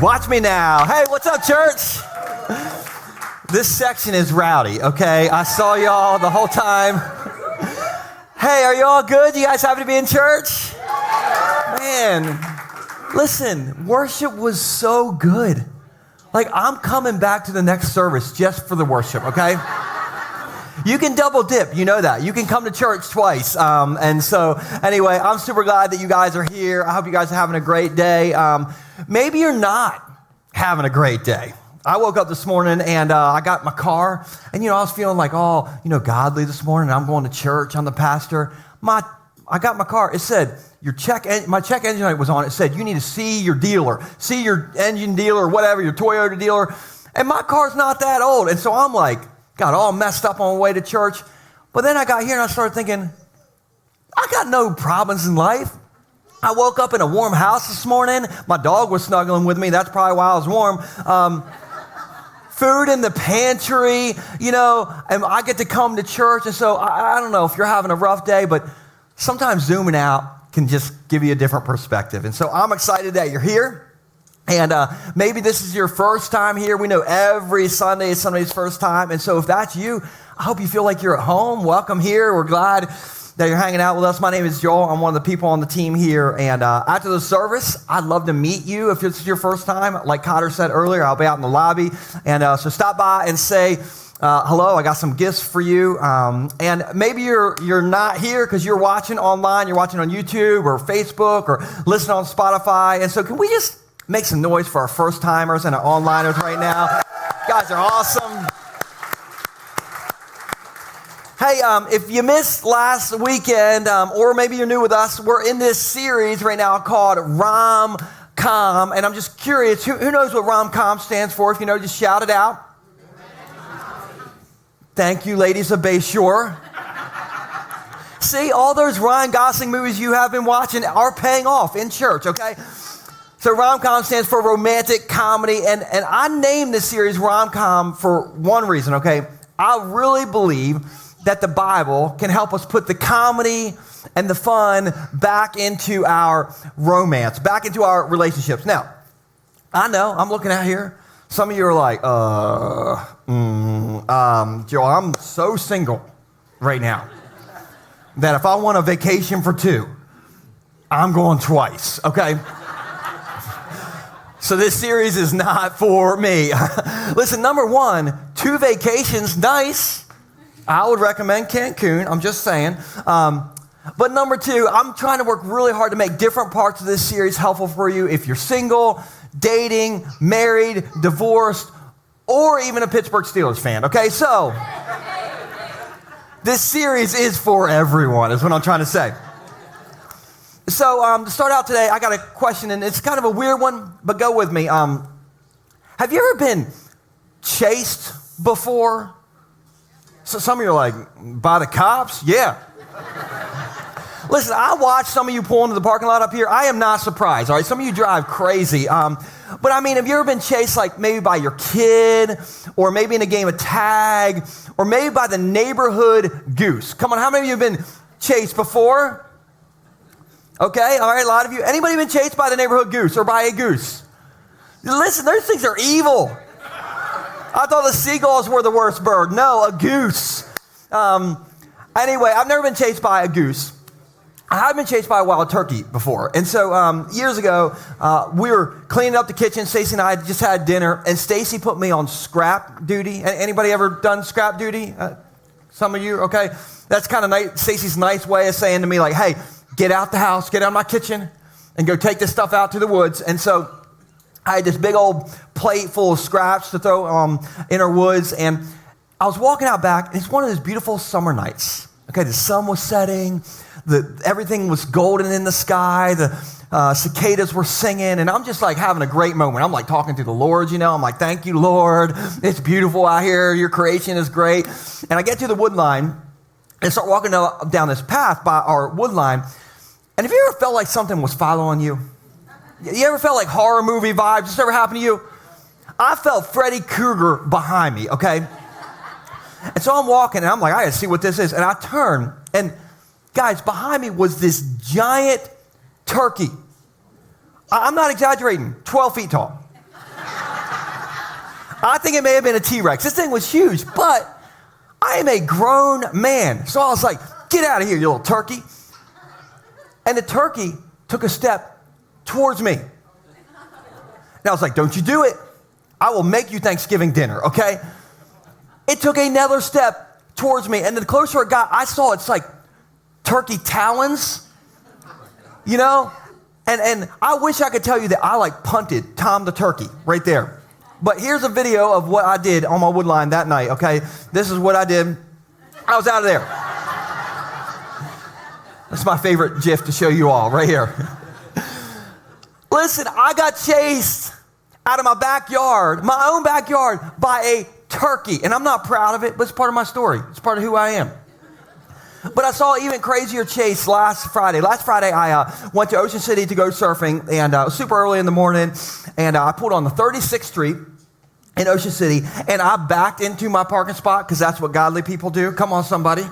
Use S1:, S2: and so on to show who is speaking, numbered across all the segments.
S1: Watch me now. Hey, what's up, church? This section is rowdy, okay? I saw y'all the whole time. Hey, are y'all good? You guys happy to be in church? Man, listen, worship was so good. Like, I'm coming back to the next service just for the worship, okay? You can double dip, you know that. You can come to church twice. And so, anyway, I'm super glad that you guys are here. I hope you guys are having a great day. Maybe you're not having a great day. I woke up this morning and I got my car. And, I was feeling like, godly this morning. I'm going to church. I'm the pastor. I got my car. It said, my check engine light was on. It said, you need to see your dealer. See your engine dealer or whatever, your Toyota dealer. And my car's not that old. And so I'm like, got all messed up on my way to church. But then I got here and I started thinking, I got no problems in life. I woke up in a warm house this morning. My dog was snuggling with me. That's probably why I was warm. Food in the pantry, and I get to come to church. And so I don't know if you're having a rough day, but sometimes zooming out can just give you a different perspective. And so I'm excited that you're here. And maybe this is your first time here. We know every Sunday is somebody's first time. And so if that's you, I hope you feel like you're at home. Welcome here. We're glad that you're hanging out with us. My name is Joel. I'm one of the people on the team here. And after the service, I'd love to meet you. If it's your first time, like Cotter said earlier, I'll be out in the lobby. And so stop by and say hello. I got some gifts for you. And maybe you're not here because you're watching online. You're watching on YouTube or Facebook or listening on Spotify. And so can we just make some noise for our first timers and our onliners right now? You guys are awesome. Hey, if you missed last weekend, or maybe you're new with us, we're in this series right now called Rom-Com, and I'm just curious, who knows what Rom-Com stands for? If you know, just shout it out. Thank you, ladies of Bay Shore. See, all those Ryan Gosling movies you have been watching are paying off in church, okay? So rom-com stands for romantic comedy, and I named this series rom-com for one reason, okay? I really believe that the Bible can help us put the comedy and the fun back into our romance, back into our relationships. Now, I know, I'm looking out here. Some of you are like, Joe, I'm so single right now that if I want a vacation for two, I'm going twice, okay? So this series is not for me. Listen, number one, 2 vacations, nice. I would recommend Cancun, I'm just saying. But number 2, I'm trying to work really hard to make different parts of this series helpful for you if you're single, dating, married, divorced, or even a Pittsburgh Steelers fan, okay? So, this series is for everyone, is what I'm trying to say. So, to start out today, I got a question, and it's kind of a weird one, but go with me. Have you ever been chased before? So some of you are like, by the cops? Yeah. Listen, I watched some of you pull into the parking lot up here. I am not surprised, all right? Some of you drive crazy. But I mean, have you ever been chased like maybe by your kid or maybe in a game of tag or maybe by the neighborhood goose? Come on, how many of you have been chased before? Okay, all right, a lot of you. Anybody been chased by the neighborhood goose or by a goose? Listen, those things are evil. I thought the seagulls were the worst bird. No, a goose. Anyway, I've never been chased by a goose. I have been chased by a wild turkey before. And so years ago, we were cleaning up the kitchen. Stacy and I just had dinner, and Stacy put me on scrap duty. Anybody ever done scrap duty? Some of you, okay? That's kind of nice. Stacy's nice way of saying to me, like, hey, get out the house, get out of my kitchen, and go take this stuff out to the woods. And so I had this big old plate full of scraps to throw in our woods, and I was walking out back, and it's one of those beautiful summer nights. Okay, the sun was setting, everything was golden in the sky, the cicadas were singing, and I'm just like having a great moment. I'm like talking to the Lord, I'm like, thank you, Lord. It's beautiful out here. Your creation is great. And I get to the wood line and start walking down this path by our wood line, and have you ever felt like something was following you? You ever felt like horror movie vibes? This ever happened to you? I felt Freddy Krueger behind me, okay? And so I'm walking, and I'm like, I gotta see what this is. And I turn, and guys, behind me was this giant turkey. I'm not exaggerating, 12 feet tall. I think it may have been a T-Rex. This thing was huge, but I am a grown man. So I was like, get out of here, you little turkey. And the turkey took a step towards me. And I was like, don't you do it. I will make you Thanksgiving dinner, okay? It took another step towards me. And the closer it got, I saw it's like turkey talons, you know? And I wish I could tell you that I like punted Tom the turkey right there. But here's a video of what I did on my wood line that night, okay? This is what I did. I was out of there. That's my favorite GIF to show you all right here. Listen, I got chased out of my backyard, my own backyard, by a turkey. And I'm not proud of it, but it's part of my story. It's part of who I am. But I saw an even crazier chase last Friday. Last Friday, I went to Ocean City to go surfing, and it was super early in the morning, and I pulled on the 36th Street in Ocean City, and I backed into my parking spot because that's what godly people do. Come on, somebody.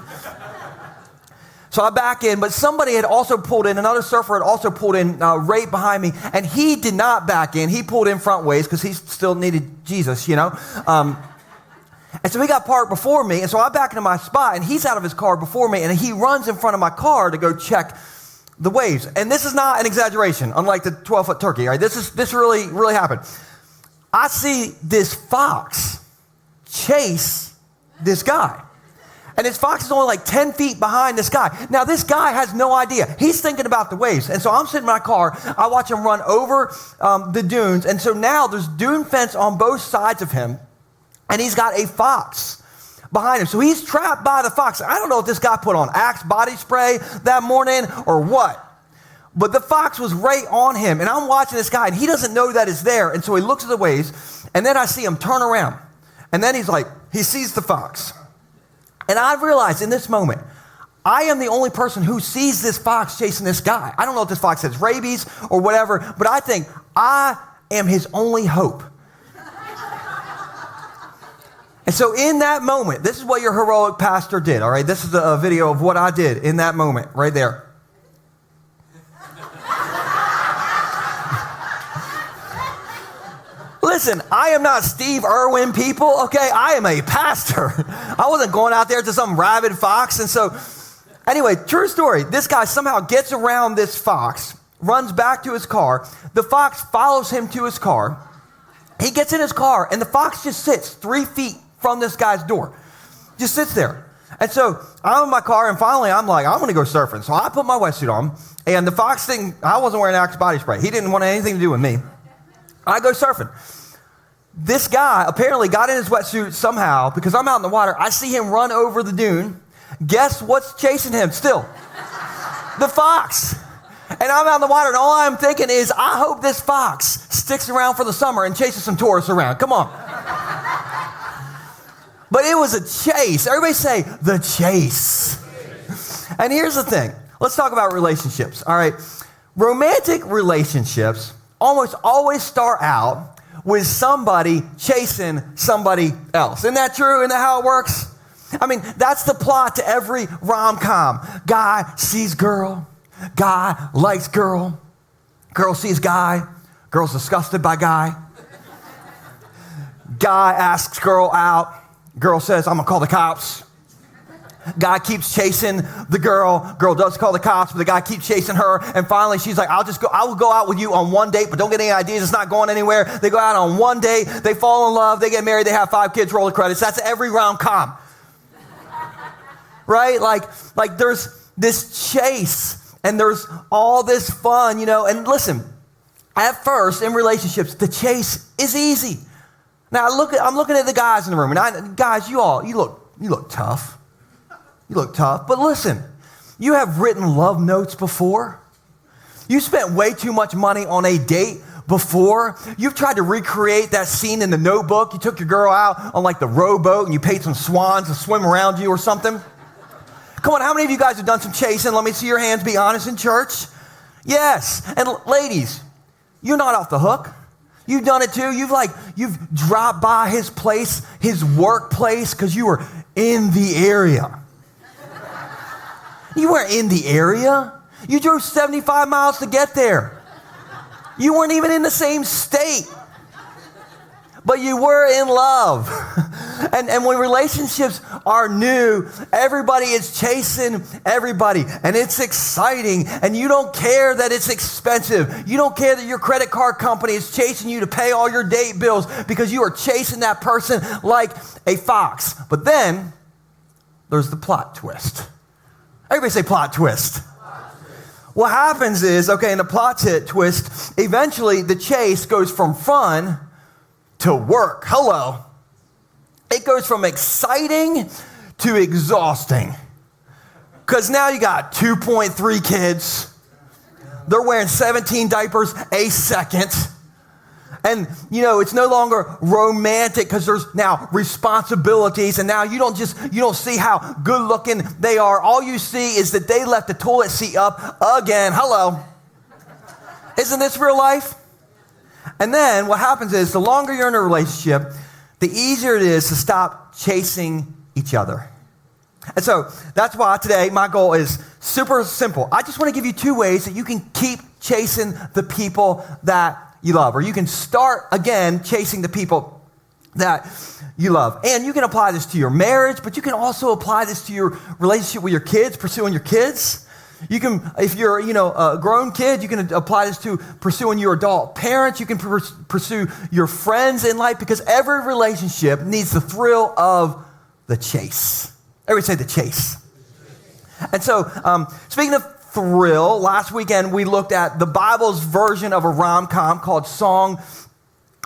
S1: So I back in, but somebody had also pulled in, another surfer had also pulled in right behind me, and he did not back in. He pulled in front ways because he still needed Jesus, you know. And so he got parked before me, and so I back into my spot, and he's out of his car before me, and he runs in front of my car to go check the waves. And this is not an exaggeration, unlike the 12-foot turkey, all right? This really happened. I see this fox chase this guy. And this fox is only like 10 feet behind this guy. Now, this guy has no idea. He's thinking about the waves. And so I'm sitting in my car. I watch him run over the dunes. And so now there's dune fence on both sides of him. And he's got a fox behind him. So he's trapped by the fox. I don't know if this guy put on Axe body spray that morning or what. But the fox was right on him. And I'm watching this guy, and he doesn't know that it's there. And so he looks at the waves, and then I see him turn around. And then he's like, he sees the fox. And I realized in this moment, I am the only person who sees this fox chasing this guy. I don't know if this fox has rabies or whatever, but I think I am his only hope. And so in that moment, this is what your heroic pastor did, all right? This is a video of what I did in that moment right there. Listen, I am not Steve Irwin, people, okay? I am a pastor. I wasn't going out there to some rabid fox. And so, anyway, true story. This guy somehow gets around this fox, runs back to his car. The fox follows him to his car. He gets in his car, and the fox just sits 3 feet from this guy's door. Just sits there. And so I'm in my car, and finally I'm like, I'm going to go surfing. So I put my wetsuit on, and the fox thing, I wasn't wearing Axe body spray. He didn't want anything to do with me. I go surfing. This guy apparently got in his wetsuit somehow because I'm out in the water. I see him run over the dune. Guess what's chasing him still? The fox. And I'm out in the water, and all I'm thinking is, I hope this fox sticks around for the summer and chases some tourists around. Come on. But it was a chase. Everybody say, the chase. And here's the thing. Let's talk about relationships, all right? Romantic relationships almost always start out with somebody chasing somebody else. Isn't that true? Isn't that how it works? I mean, that's the plot to every rom-com. Guy sees girl. Guy likes girl. Girl sees guy. Girl's disgusted by guy. Guy asks girl out. Girl says, I'm going to call the cops. Guy keeps chasing the girl. Girl does call the cops, but the guy keeps chasing her. And finally, she's like, I will go out with you on one date, but don't get any ideas. It's not going anywhere. They go out on one date. They fall in love. They get married. They have 5 kids. Roll the credits. That's every rom-com. Right? Like there's this chase, and there's all this fun, you know. And listen, at first, in relationships, the chase is easy. Now, I'm looking at the guys in the room, and guys, you look tough. You look tough. But listen, you have written love notes before. You spent way too much money on a date before. You've tried to recreate that scene in The Notebook. You took your girl out on like the rowboat, and you paid some swans to swim around you or something. Come on, how many of you guys have done some chasing? Let me see your hands. Be honest in church. Yes. And ladies, you're not off the hook. You've done it too. You've dropped by his place, his workplace, because you were in the area. You weren't in the area. You drove 75 miles to get there. You weren't even in the same state. but you were in love. And when relationships are new, everybody is chasing everybody, and it's exciting, and you don't care that it's expensive. You don't care that your credit card company is chasing you to pay all your date bills because you are chasing that person like a fox. But then there's the plot twist. Everybody say plot twist. What happens is, okay, in the plot twist, eventually the chase goes from fun to work. Hello. It goes from exciting to exhausting. Because now you got 2.3 kids. They're wearing 17 diapers a second. And, it's no longer romantic because there's now responsibilities. And now you don't see how good looking they are. All you see is that they left the toilet seat up again. Hello. Isn't this real life? And then what happens is the longer you're in a relationship, the easier it is to stop chasing each other. And so that's why today my goal is super simple. I just want to give you 2 ways that you can keep chasing the people that you love, or you can start again chasing the people that you love. And you can apply this to your marriage, but you can also apply this to your relationship with your kids, pursuing your kids. You can, if you're, a grown kid, you can apply this to pursuing your adult parents. You can pursue your friends in life, because every relationship needs the thrill of the chase. Everybody say the chase. And so, speaking of thrill, last weekend we looked at the Bible's version of a rom-com called Song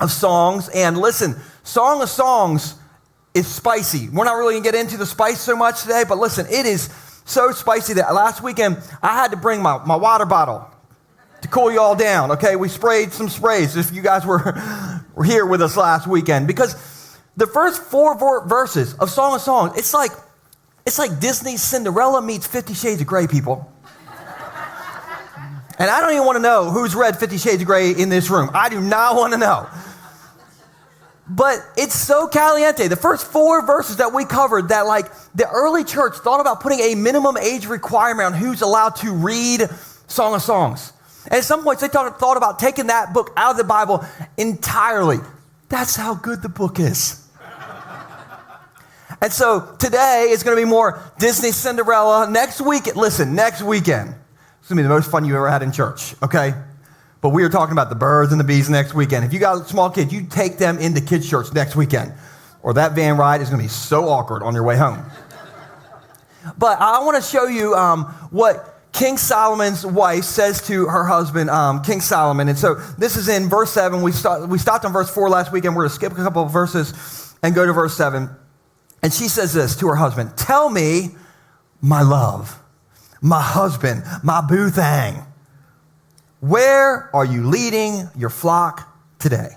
S1: of Songs. And listen, Song of Songs is spicy. We're not really going to get into the spice so much today, but listen, it is so spicy that last weekend I had to bring my water bottle to cool you all down, okay? We sprayed some sprays if you guys were here with us last weekend, because the first 4 verses of Song of Songs, it's like Disney's Cinderella meets 50 Shades of Grey, people. And I don't even want to know who's read 50 Shades of Grey in this room. I do not want to know. But it's so caliente. The first 4 verses that we covered, that the early church thought about putting a minimum age requirement on who's allowed to read Song of Songs. And at some points they thought about taking that book out of the Bible entirely. That's how good the book is. And so today is going to be more Disney Cinderella. Next weekend, it's going to be the most fun you ever had in church, okay? But we are talking about the birds and the bees next weekend. If you got small kids, you take them into kids' church next weekend, or that van ride is going to be so awkward on your way home. But I want to show you what King Solomon's wife says to her husband, King Solomon. And so this is in verse 7. We stopped on verse 4 last weekend. We're going to skip a couple of verses and go to verse 7. And she says this to her husband: "Tell me, my love, my husband, my boo thang, where are you leading your flock today?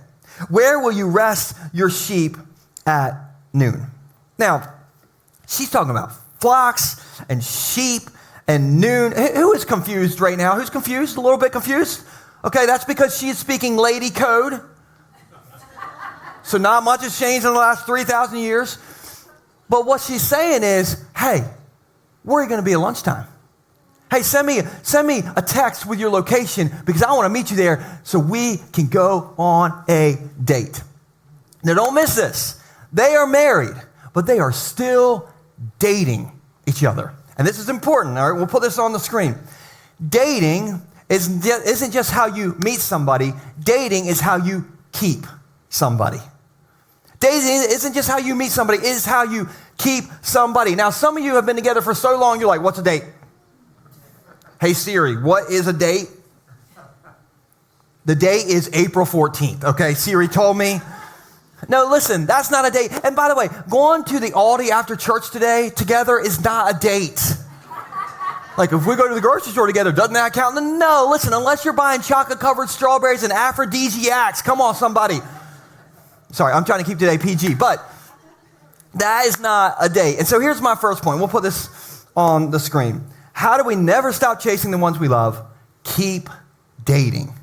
S1: Where will you rest your sheep at noon?" Now, she's talking about flocks and sheep and noon. Who is confused right now? Who's confused? A little bit confused? Okay, that's because she's speaking lady code. So not much has changed in the last 3,000 years. But what she's saying is, hey, where are you going to be at lunchtime? Hey, send me a text with your location, because I want to meet you there so we can go on a date. Now, don't miss this. They are married, but they are still dating each other. And this is important, all right? We'll put this on the screen. Dating isn't just how you meet somebody. Dating is how you keep somebody. Dating isn't just how you meet somebody. It is how you keep somebody. Now, some of you have been together for so long, you're like, what's a date? Hey Siri, what is a date? The date is April 14th, okay? Siri told me. No, listen, that's not a date. And by the way, going to the Aldi after church today together is not a date. Like, if we go to the grocery store together, doesn't that count? No, listen, unless you're buying chocolate-covered strawberries and aphrodisiacs. Come on, somebody. Sorry, I'm trying to keep today PG, but that is not a date. And so here's my first point. We'll put this on the screen. How do we never stop chasing the ones we love? Keep dating.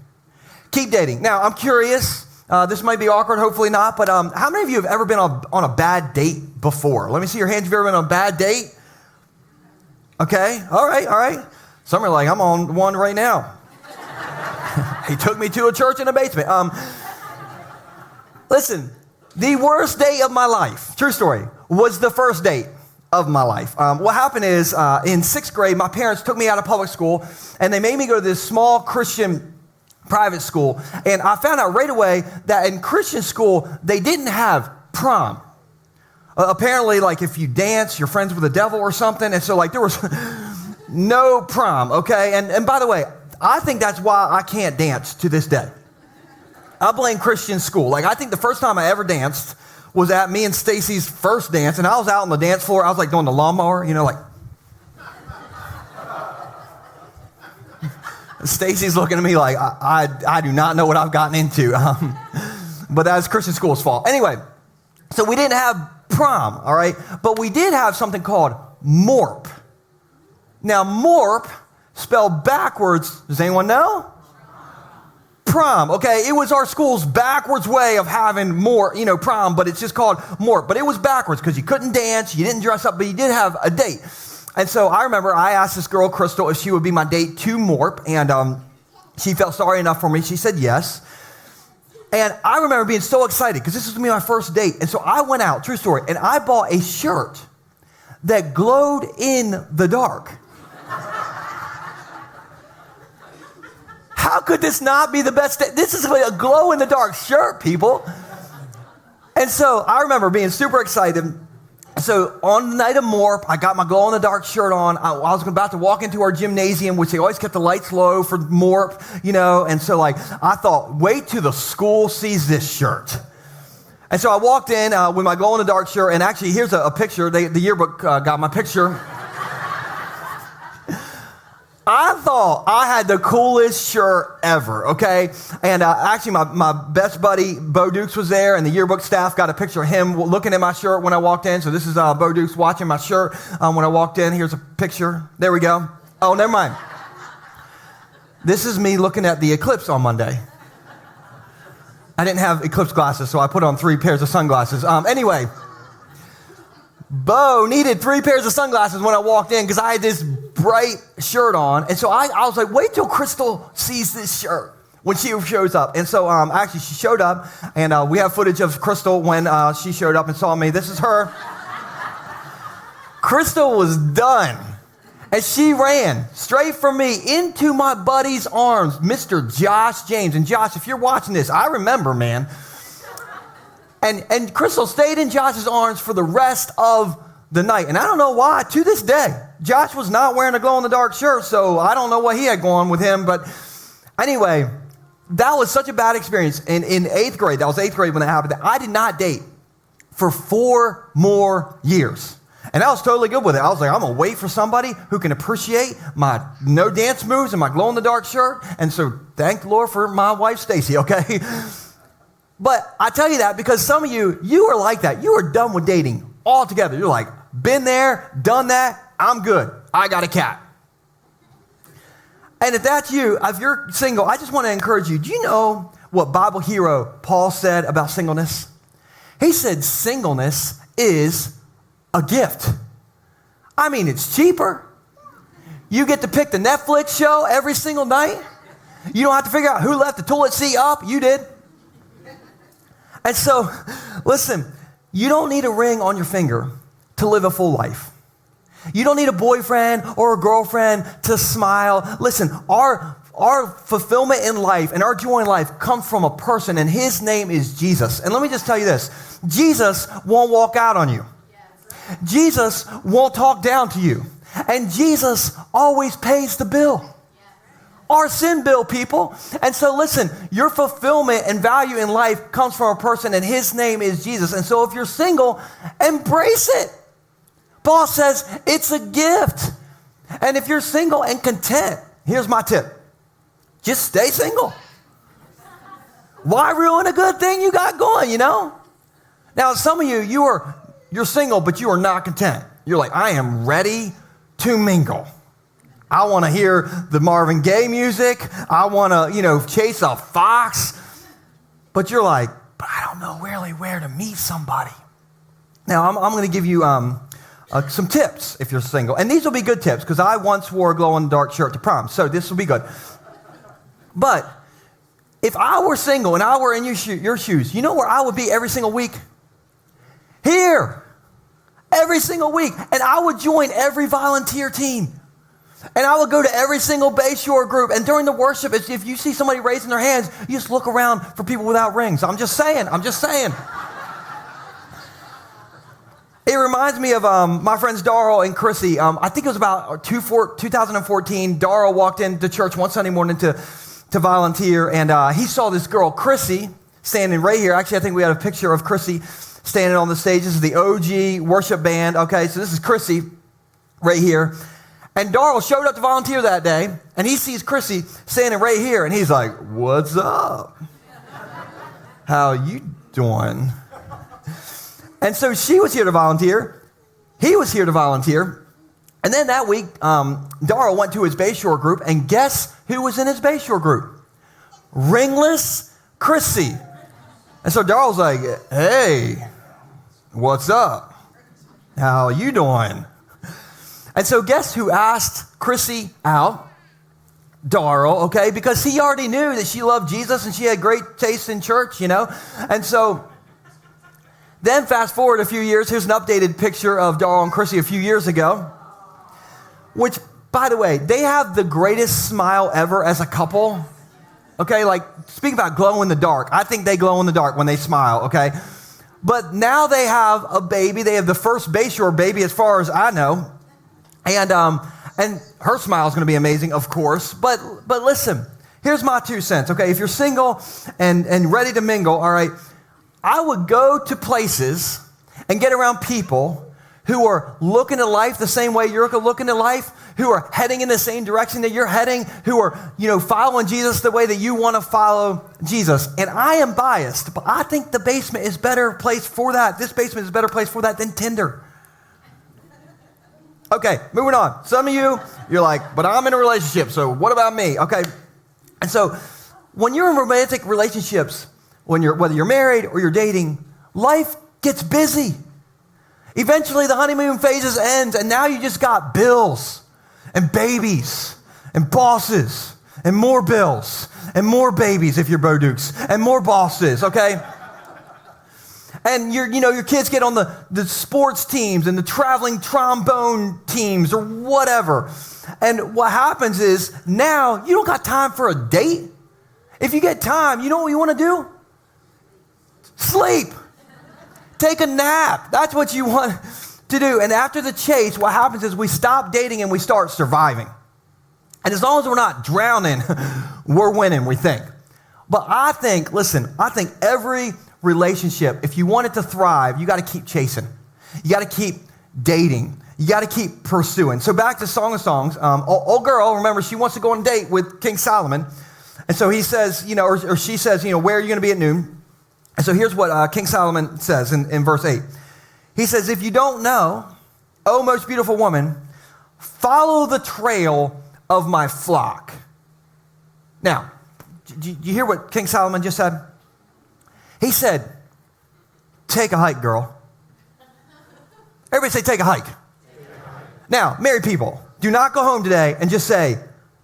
S1: Keep dating. Now, I'm curious. This might be awkward, hopefully not, but how many of you have ever been on a bad date before? Let me see your hands if you've ever been on a bad date. Okay, all right. Some are like, I'm on one right now. He took me to a church in a basement. Listen, The worst date of my life, true story, was the first date of my life. What happened is in sixth grade, my parents took me out of public school and they made me go to this small Christian private school. And I found out right away that in Christian school, they didn't have prom. Apparently, like if you dance, you're friends with the devil or something. And so like there was no prom, okay? And by the way, I think that's why I can't dance to this day. I blame Christian school. Like, I think the first time I ever danced was at me and Stacy's first dance, and I was out on the dance floor. I was like doing the lawnmower, you know, like. Stacy's looking at me like, I do not know what I've gotten into. But that's Christian school's fault. Anyway, so we didn't have prom, all right? But we did have something called MORP. Now, MORP, spelled backwards, does anyone know? Prom, okay? It was our school's backwards way of having prom, but it's just called MORP. But it was backwards because you couldn't dance, you didn't dress up, but you did have a date. And so I remember I asked this girl, Crystal, if she would be my date to MORP, and she felt sorry enough for me. She said yes. And I remember being so excited because this was going to be my first date. And so I went out, true story, and I bought a shirt that glowed in the dark. How could this not be the best? This is like a glow-in-the-dark shirt, people. And so I remember being super excited. So on the night of MORP, I got my glow-in-the-dark shirt on. I was about to walk into our gymnasium, which they always kept the lights low for MORP, And so like I thought, wait till the school sees this shirt. And so I walked in with my glow-in-the-dark shirt. And actually, here's a picture. The yearbook got my picture. I thought I had the coolest shirt ever, okay? And actually, my best buddy, Bo Dukes, was there, and the yearbook staff got a picture of him looking at my shirt when I walked in. So this is Bo Dukes watching my shirt when I walked in. Here's a picture. There we go. Oh, never mind. This is me looking at the eclipse on Monday. I didn't have eclipse glasses, so I put on 3 pairs of sunglasses. Anyway, Bo needed 3 pairs of sunglasses when I walked in because I had this bright shirt on. And so I was like, wait till Crystal sees this shirt when she shows up. And so actually she showed up, and we have footage of Crystal when she showed up and saw me. This is her. Crystal was done. And she ran straight from me into my buddy's arms, Mr. Josh James. And Josh, if you're watching this, I remember, man. And Crystal stayed in Josh's arms for the rest of the night. And I don't know why, to this day, Josh was not wearing a glow-in-the-dark shirt, so I don't know what he had going with him. But anyway, that was such a bad experience. In 8th grade, that was 8th grade when that happened, I did not date for 4 more years. And I was totally good with it. I was like, I'm going to wait for somebody who can appreciate my no dance moves and my glow-in-the-dark shirt. And so thank the Lord for my wife, Stacy, okay? But I tell you that because some of you are like that. You are done with dating altogether. You're like, been there, done that, I'm good. I got a cat. And if that's you, if you're single, I just want to encourage you. Do you know what Bible hero Paul said about singleness? He said singleness is a gift. I mean, it's cheaper. You get to pick the Netflix show every single night. You don't have to figure out who left the toilet seat up. You did. And so, listen, you don't need a ring on your finger to live a full life. You don't need a boyfriend or a girlfriend to smile. Listen, our fulfillment in life and our joy in life comes from a person, and his name is Jesus. And let me just tell you this. Jesus won't walk out on you. Jesus won't talk down to you. And Jesus always pays the bill. Our sin bill, people. And so listen, your fulfillment and value in life comes from a person, and his name is Jesus. And so if you're single, embrace it. Paul says it's a gift. And if you're single and content, here's my tip. Just stay single. Why ruin a good thing you got going, Now, some of you're single, but you are not content. You're like, I am ready to mingle. I want to hear the Marvin Gaye music. I want to, chase a fox. But you're like, but I don't know really where to meet somebody. Now, I'm going to give you some tips if you're single. And these will be good tips because I once wore a glow-in-the-dark shirt to prom. So this will be good. But If I were single and I were in your shoes, you know where I would be every single week? Here. Every single week. And I would join every volunteer team. And I would go to every single Bay Shore group. And during the worship, if you see somebody raising their hands, you just look around for people without rings. I'm just saying. It reminds me of my friends Darrell and Chrissy. I think it was about 2014. Darrell walked into church one Sunday morning to volunteer, and he saw this girl, Chrissy, standing right here. Actually, I think we had a picture of Chrissy standing on the stage. This is the OG worship band. Okay, so this is Chrissy right here. And Darrell showed up to volunteer that day, and he sees Chrissy standing right here, and he's like, "What's up? How you doing?" And so she was here to volunteer. He was here to volunteer. And then that week, Darrell went to his Bay Shore group, and guess who was in his Bay Shore group? Ringless Chrissy. And so Darrell's like, "Hey, what's up? How you doing?" And so guess who asked Chrissy out? Darrell, okay? Because he already knew that she loved Jesus and she had great taste in church, you know? And so then fast forward a few years, here's an updated picture of Darrell and Chrissy a few years ago, which, by the way, they have the greatest smile ever as a couple, okay? Like, speaking about glow in the dark, I think they glow in the dark when they smile, okay? But now they have a baby. They have the first Bay Shore baby as far as I know. And her smile is going to be amazing, of course. But listen, here's my 2 cents, okay? If you're single and ready to mingle, all right, I would go to places and get around people who are looking at life the same way you're looking at life, who are heading in the same direction that you're heading, who are, following Jesus the way that you want to follow Jesus. And I am biased, but I think the basement is a better place for that. This basement is a better place for that than Tinder. Okay, moving on. Some of you, you're like, "But I'm in a relationship, so what about me?" Okay, and so when you're in romantic relationships, whether you're married or you're dating, life gets busy. Eventually, the honeymoon phases ends, and now you just got bills and babies and bosses and more bills and more babies if you're Bodukes and more bosses, okay? And your kids get on the sports teams and the traveling trombone teams or whatever. And what happens is now you don't got time for a date. If you get time, you know what you want to do? Sleep. Take a nap. That's what you want to do. And after the chase, what happens is we stop dating and we start surviving. And as long as we're not drowning, we're winning, we think. But I think every relationship, if you want it to thrive, you got to keep chasing. You got to keep dating. You got to keep pursuing. So back to Song of Songs. Old girl, remember, she wants to go on a date with King Solomon. And so he says, or she says, where are you going to be at noon? And so here's what King Solomon says in verse 8. He says, "If you don't know, O most beautiful woman, follow the trail of my flock." Now, do you hear what King Solomon just said? He said, "Take a hike, girl." Everybody say, "Take a hike." Now, married people, do not go home today and just say,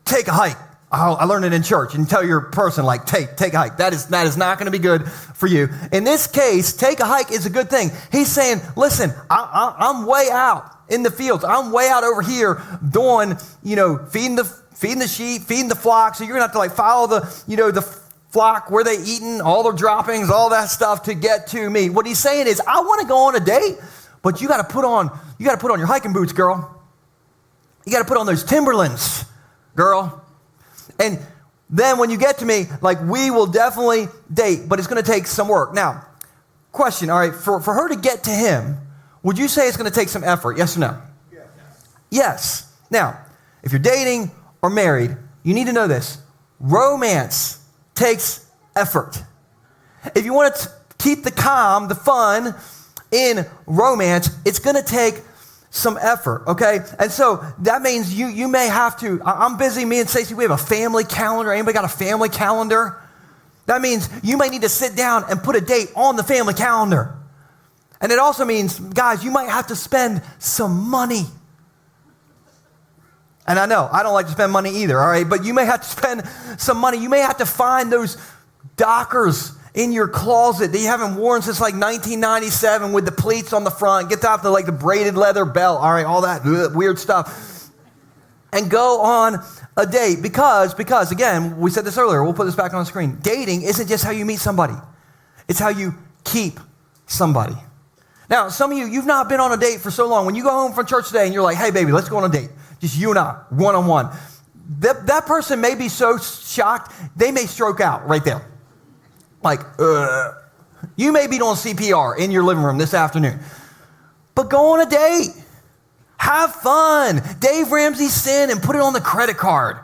S1: "Take a hike." Oh, I learned it in church, and tell your person, like, take a hike. That is not going to be good for you. In this case, take a hike is a good thing. He's saying, listen, I'm way out in the fields. I'm way out over here doing, feeding the sheep, feeding the flock. So you're going to have to like follow the flock, where they eating, all their droppings, all that stuff to get to me. What he's saying is, I want to go on a date, but you got to put on your hiking boots, girl. You got to put on those Timberlands, girl. And then when you get to me, like, we will definitely date, but it's going to take some work. Now, question, all right, for her to get to him, would you say it's going to take some effort? Yes or no? Yes. Now, if you're dating or married, you need to know this. Romance takes effort. If you want to keep the calm, the fun in romance, it's going to take some effort, okay? And so that means you may have to, I'm busy, me and Stacey, we have a family calendar. Anybody got a family calendar? That means you may need to sit down and put a date on the family calendar. And it also means, guys, you might have to spend some money. And I know, I don't like to spend money either, all right? But you may have to spend some money. You may have to find those Dockers in your closet that you haven't worn since like 1997 with the pleats on the front. Get out the braided leather belt. All right, all that weird stuff. And go on a date because again, we said this earlier. We'll put this back on the screen. Dating isn't just how you meet somebody. It's how you keep somebody. Now, some of you've not been on a date for so long. When you go home from church today and you're like, hey, baby, let's go on a date. Just you and I, one-on-one. That person may be so shocked, they may stroke out right there. Like, you may be doing CPR in your living room this afternoon. But go on a date. Have fun. Dave Ramsey sin and put it on the credit card.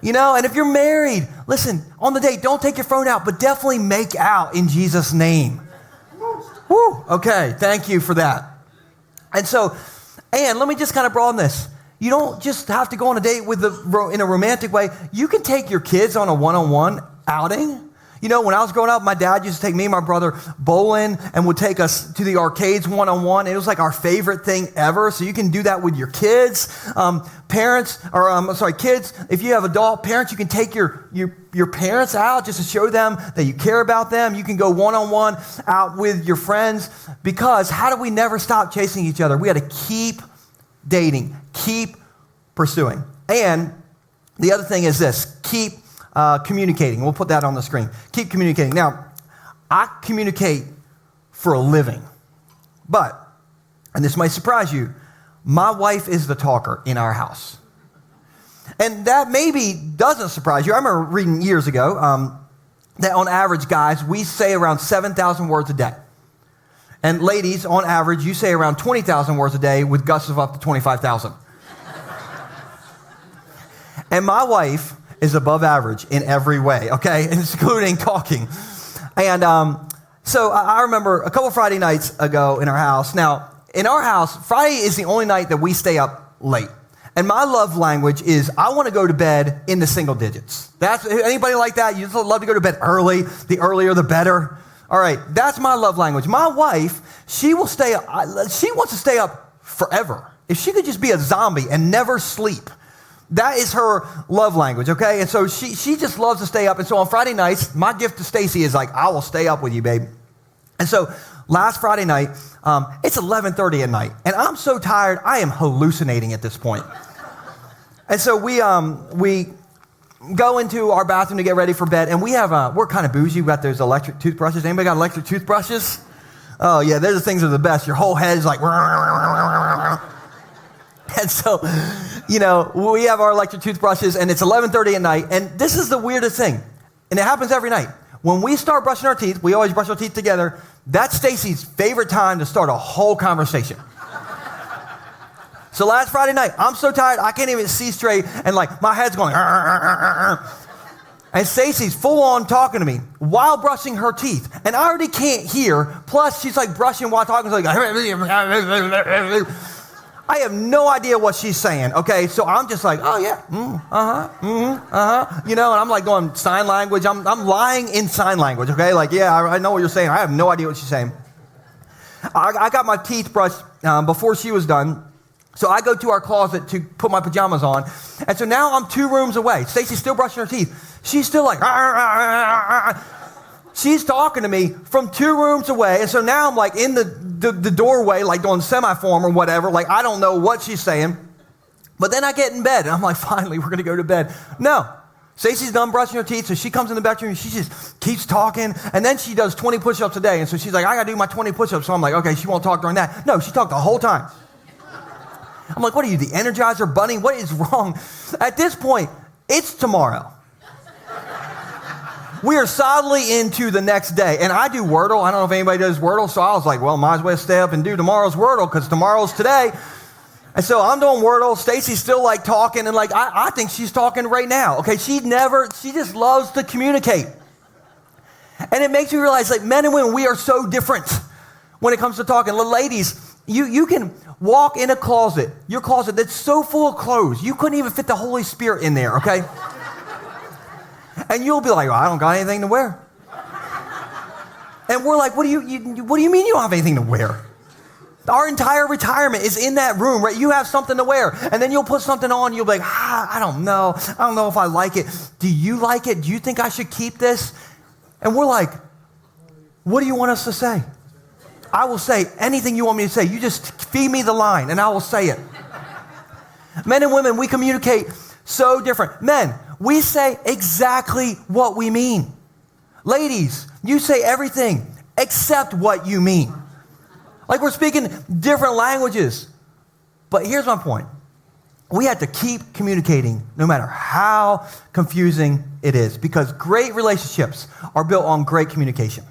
S1: And if you're married, listen, on the date, don't take your phone out, but definitely make out in Jesus' name. Woo, okay, thank you for that. And let me just kind of broaden this. You don't just have to go on a date in a romantic way. You can take your kids on a one-on-one outing. When I was growing up, my dad used to take me and my brother bowling and would take us to the arcades one-on-one. It was like our favorite thing ever. So you can do that with your kids. Kids, if you have adult parents, you can take your parents out just to show them that you care about them. You can go one-on-one out with your friends because how do we never stop chasing each other? We got to keep dating, keep pursuing. And the other thing is this, keep communicating. We'll put that on the screen. Keep communicating. Now, I communicate for a living, and this might surprise you, my wife is the talker in our house. And that maybe doesn't surprise you. I remember reading years ago that on average, guys, we say around 7,000 words a day. And ladies, on average, you say around 20,000 words a day with gusts of up to 25,000. And my wife is above average in every way, okay, including talking. And so I remember a couple Friday nights ago in our house. Now, in our house, Friday is the only night that we stay up late. And my love language is I want to go to bed in the single digits. Anybody like that? You just love to go to bed early. The earlier, the better. All right, that's my love language. My wife, she wants to stay up forever. If she could just be a zombie and never sleep. That is her love language, okay? And so she just loves to stay up. And so on Friday nights, my gift to Stacy is like, I will stay up with you, babe. And so last Friday night, it's 11:30 at night. And I'm so tired, I am hallucinating at this point. And so we go into our bathroom to get ready for bed. And we're kind of bougie. We got those electric toothbrushes. Anybody got electric toothbrushes? Oh, yeah, those things are the best. Your whole head is like... And so, we have our electric toothbrushes, and it's 11:30 at night, and this is the weirdest thing, and it happens every night. When we start brushing our teeth, we always brush our teeth together. That's Stacy's favorite time to start a whole conversation. So last Friday night, I'm so tired, I can't even see straight, and my head's going, and Stacy's full on talking to me while brushing her teeth, and I already can't hear, plus she's brushing while talking, I have no idea what she's saying, okay? So I'm just like, oh, yeah, and I'm going sign language. I'm lying in sign language, okay? I know what you're saying. I have no idea what she's saying. I got my teeth brushed before she was done, so I go to our closet to put my pajamas on, and so now I'm 2 rooms away. Stacy's still brushing her teeth. She's still she's talking to me from 2 rooms away, and so now I'm in the doorway, doing semi-form or whatever. I don't know what she's saying. But then I get in bed, and I'm finally, we're going to go to bed. No. Stacey's done brushing her teeth, so she comes in the bedroom, and she just keeps talking, and then she does 20 push-ups a day, and so she's like, I got to do my 20 push-ups. So I'm like, okay, she won't talk during that. No, she talked the whole time. I'm like, what are you, the Energizer Bunny? What is wrong? At this point, it's tomorrow. We are solidly into the next day. And I do Wordle. I don't know if anybody does Wordle. So I was like, well, might as well stay up and do tomorrow's Wordle because tomorrow's today. And so I'm doing Wordle. Stacy's still talking. And I think she's talking right now. Okay. She just loves to communicate. And it makes me realize men and women, we are so different when it comes to talking. Ladies, you can walk in a closet, your closet that's so full of clothes, you couldn't even fit the Holy Spirit in there. Okay. And you'll be like, well, I don't got anything to wear. And we're like, what do you mean you don't have anything to wear? Our entire retirement is in that room, right? You have something to wear, and then you'll put something on, you'll be like, I don't know. I don't know if I like it. Do you like it? Do you think I should keep this? And we're like, what do you want us to say? I will say anything you want me to say. You just feed me the line, and I will say it. Men and women, we communicate so different. Men, we say exactly what we mean. Ladies, you say everything except what you mean. Like we're speaking different languages. But here's my point. We have to keep communicating no matter how confusing it is, because great relationships are built on great communication.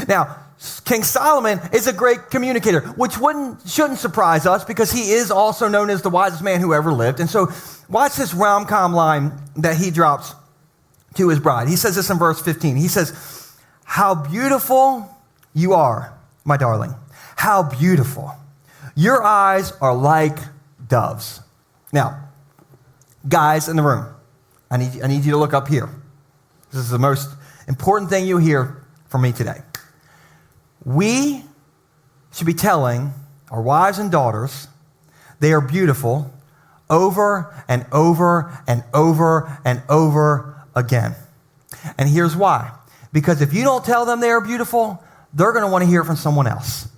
S1: Now, King Solomon is a great communicator, which shouldn't surprise us because he is also known as the wisest man who ever lived. And so watch this rom-com line that he drops to his bride. He says this in verse 15. He says, "How beautiful you are, my darling. How beautiful. Your eyes are like doves." Now, guys in the room, I need you to look up here. This is the most important thing you'll hear from me today. We should be telling our wives and daughters they are beautiful over and over and over and over again. And here's why. Because if you don't tell them they are beautiful, they're going to want to hear it from someone else.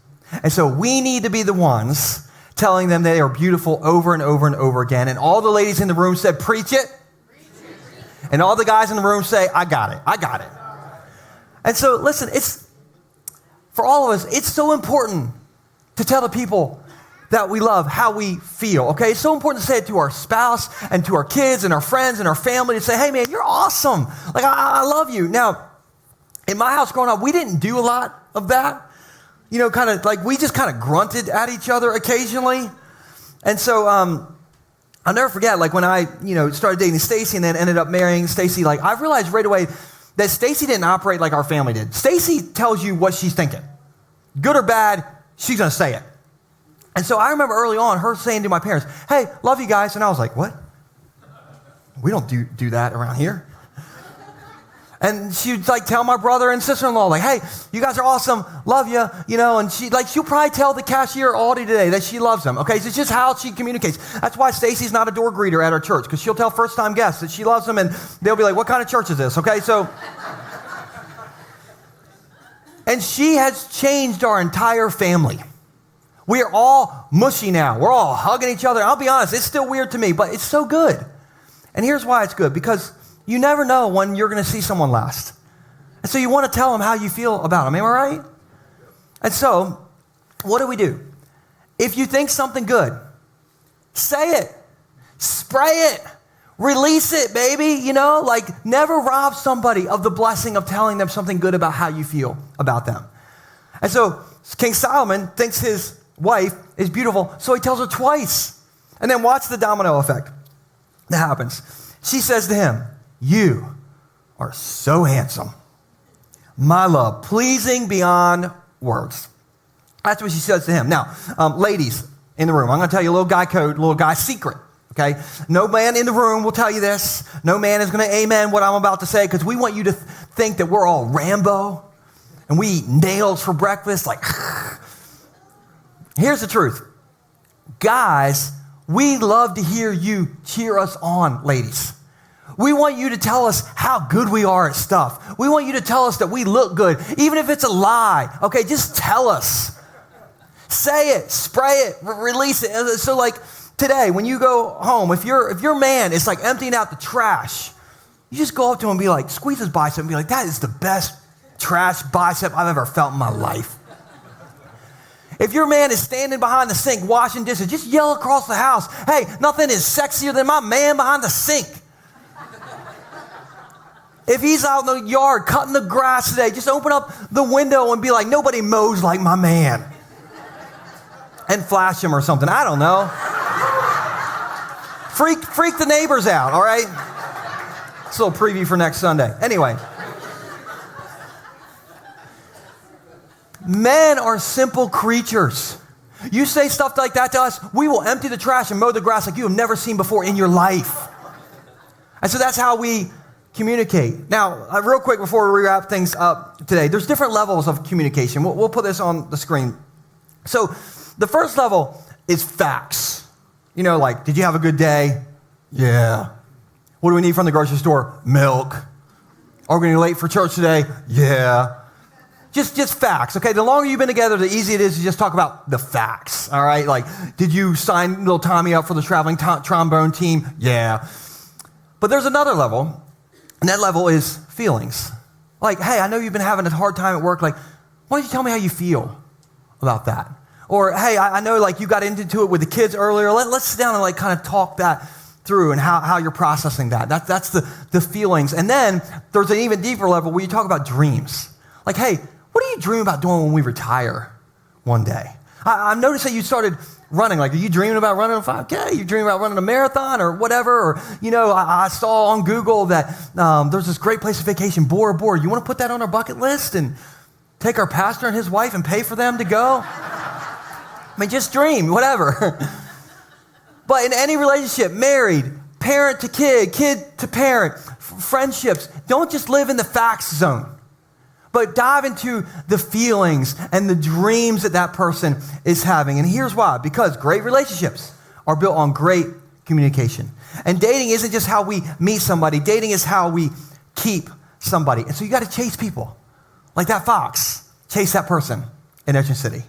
S1: And so we need to be the ones telling them they are beautiful over and over and over again. And all the ladies in the room said, "Preach it." And all the guys in the room say, "I got it. I got it." And so listen, for all of us, it's so important to tell the people that we love how we feel, okay? It's so important to say it to our spouse and to our kids and our friends and our family, to say, "Hey man, you're awesome. Like, I love you." Now, in my house growing up, we didn't do a lot of that. You know, kind of like we just kind of grunted at each other occasionally. And so I'll never forget, like when I, started dating Stacy and then ended up marrying Stacy, like I realized right away that Stacy didn't operate like our family did. Stacy tells you what she's thinking. Good or bad, she's going to say it. And so I remember early on her saying to my parents, "Hey, love you guys." And I was like, "What? We don't do that around here." And she'd like tell my brother and sister-in-law, like, "Hey, you guys are awesome, love you," and she'll probably tell the cashier at Aldi today that she loves them, okay? So it's just how she communicates. That's why Stacy's not a door greeter at our church, because she'll tell first-time guests that she loves them, and they'll be like, "What kind of church is this?" Okay, so. And she has changed our entire family. We are all mushy now. We're all hugging each other. I'll be honest, it's still weird to me, but it's so good. And here's why it's good, because you never know when you're going to see someone last. And so you want to tell them how you feel about them. Am I right? And so what do? If you think something good, say it, spray it, release it, baby. Never rob somebody of the blessing of telling them something good about how you feel about them. And so King Solomon thinks his wife is beautiful, so he tells her twice. And then watch the domino effect that happens. She says to him, "You are so handsome, my love, pleasing beyond words." That's what she says to him. Now, ladies in the room, I'm going to tell you a little guy code, little guy secret, okay? No man in the room will tell you this. No man is going to amen what I'm about to say, because we want you to think that we're all Rambo and we eat nails for breakfast. Like, here's the truth. Guys, we love to hear you cheer us on, ladies. We want you to tell us how good we are at stuff. We want you to tell us that we look good, even if it's a lie. Okay, just tell us. Say it, spray it, release it. So like today, when you go home, if your man is like emptying out the trash, you just go up to him and be like, squeeze his bicep and be like, "That is the best trash bicep I've ever felt in my life." If your man is standing behind the sink washing dishes, just yell across the house, "Hey, nothing is sexier than my man behind the sink." If he's out in the yard cutting the grass today, just open up the window and be like, "Nobody mows like my man." And flash him or something. I don't know. Freak the neighbors out, all right? It's a little preview for next Sunday. Anyway. Men are simple creatures. You say stuff like that to us, we will empty the trash and mow the grass like you have never seen before in your life. And so that's how we communicate. Now, real quick before we wrap things up today, there's different levels of communication. We'll put this on the screen. So The first level is facts. You know, like, did you have a good day? Yeah. What do we need from the grocery store? Milk. Are we going to be late for church today? Yeah. Just facts, okay? The longer you've been together, the easier it is to just talk about the facts, all right? Like, did you sign little Tommy up for the traveling trombone team? Yeah. But there's another level, and that level is feelings. Like, hey, I know you've been having a hard time at work. Like, why don't you tell me how you feel about that? Or, hey, I know, like, you got into it with the kids earlier. Let's sit down and, like, kind of talk that through and how you're processing that. That's the feelings. And then there's an even deeper level where you talk about dreams. Like, hey, what do you dream about doing when we retire one day? I've noticed that you started running. Like, are you dreaming about running a 5K? You dreaming about running a marathon or whatever? Or, you know, I saw on Google that there's this great place of vacation, Bora Bora. You want to put that on our bucket list and take our pastor and his wife and pay for them to go? I mean, just dream, whatever. But in any relationship, married, parent to kid, kid to parent, friendships, don't just live in the facts zone. But dive into the feelings and the dreams that person is having. And here's why. Because great relationships are built on great communication. And dating isn't just how we meet somebody. Dating is how we keep somebody. And so you got to chase people. Like that fox. Chase that person in Ocean City.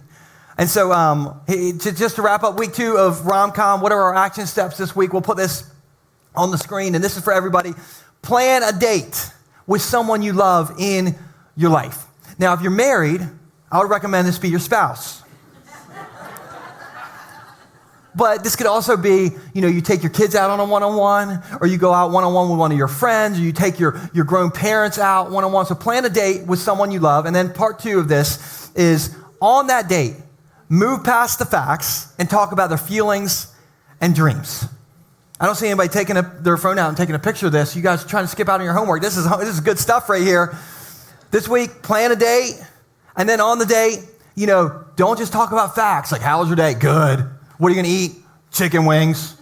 S1: And so just to wrap up week 2 of Rom-Com, what are our action steps this week? We'll put this on the screen. And this is for everybody. Plan a date with someone you love in your life. Now, if you're married, I would recommend this be your spouse. But this could also be, you know, you take your kids out on a one-on-one, or you go out one-on-one with one of your friends, or you take your grown parents out one-on-one. So plan a date with someone you love. And then part 2 of this is on that date, move past the facts and talk about their feelings and dreams. I don't see anybody taking their phone out and taking a picture of this. You guys are trying to skip out on your homework. This is good stuff right here. This week, plan a date, and then on the date, you know, don't just talk about facts, like, how was your day? Good. What are you going to eat? Chicken wings.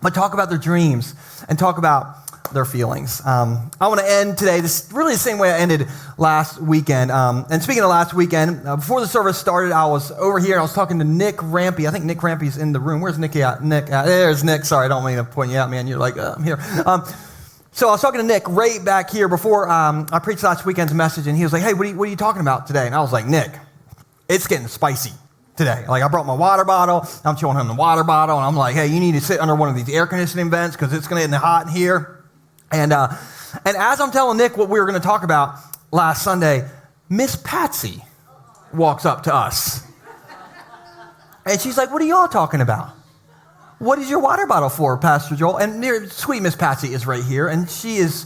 S1: But talk about their dreams and talk about their feelings. I want to end today, this really the same way I ended last weekend. And speaking of last weekend, before the service started, I was over here, and I was talking to Nick Rampy. I think Nick Rampy's in the room. Where's Nicky at? There's Nick. Sorry, I don't mean to point you out, man. You're like, I'm here. So I was talking to Nick right back here before I preached last weekend's message, and he was like, hey, what are you talking about today? And I was like, Nick, it's getting spicy today. Like, I brought my water bottle. I'm showing him the water bottle, and I'm like, hey, you need to sit under one of these air conditioning vents because it's going to get hot in here. And as I'm telling Nick what we were going to talk about last Sunday, Miss Patsy walks up to us. And she's like, what are y'all talking about? What is your water bottle for, Pastor Joel? And sweet Miss Patsy is right here, and she is,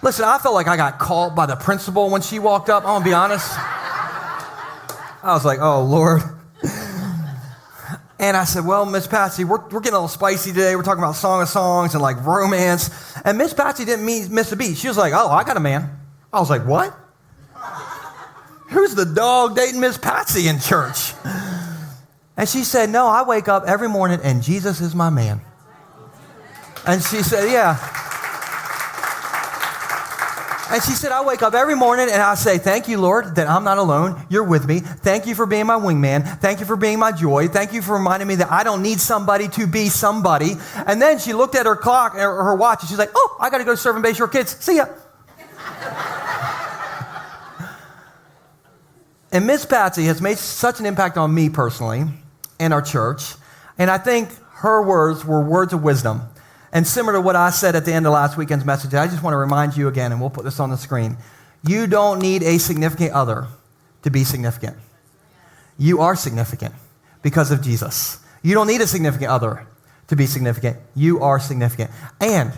S1: listen, I felt like I got called by the principal when she walked up. I'm going to be honest. I was like, oh, Lord. And I said, well, Miss Patsy, we're getting a little spicy today. We're talking about Song of Songs and, like, romance. And Miss Patsy didn't miss a beat. She was like, oh, I got a man. I was like, what? Who's the dog dating Miss Patsy in church? And she said, no, I wake up every morning and Jesus is my man. And she said, yeah. And she said, I wake up every morning and I say, thank you, Lord, that I'm not alone. You're with me. Thank you for being my wingman. Thank you for being my joy. Thank you for reminding me that I don't need somebody to be somebody. And then she looked at her clock or her watch and she's like, oh, I got to go serve in Bay Shore Kids. See ya. And Miss Patsy has made such an impact on me personally and our church. And I think her words were words of wisdom. And similar to what I said at the end of last weekend's message, I just want to remind you again, and we'll put this on the screen. You don't need a significant other to be significant. You are significant because of Jesus. You don't need a significant other to be significant. You are significant. And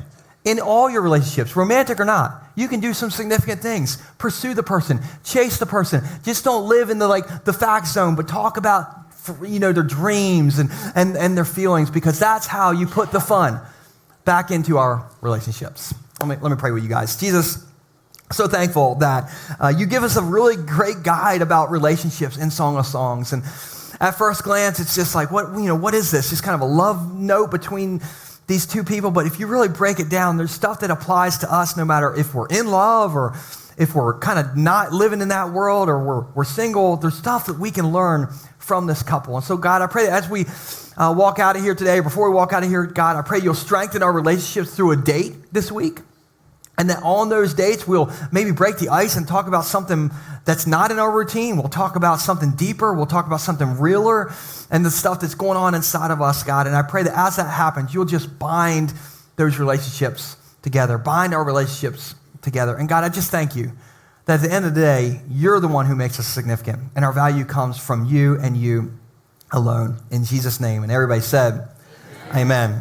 S1: in all your relationships, romantic or not, you can do some significant things. Pursue the person. Chase the person. Just don't live in the fact zone, but talk about their dreams and their feelings, because that's how you put the fun back into our relationships. Let me pray with you guys. Jesus, so thankful that you give us a really great guide about relationships in Song of Songs. And at first glance, it's just like, what is this? Just kind of a love note between these two people, but if you really break it down, there's stuff that applies to us no matter if we're in love or if we're kind of not living in that world or we're single. There's stuff that we can learn from this couple. And so, God, I pray that as we walk out of here today, before we walk out of here, God, I pray you'll strengthen our relationships through a date this week. And that on those dates, we'll maybe break the ice and talk about something that's not in our routine. We'll talk about something deeper. We'll talk about something realer and the stuff that's going on inside of us, God. And I pray that as that happens, you'll just bind those relationships together, bind our relationships together. And God, I just thank you that at the end of the day, you're the one who makes us significant. And our value comes from you and you alone. In Jesus' name. And everybody said, Amen.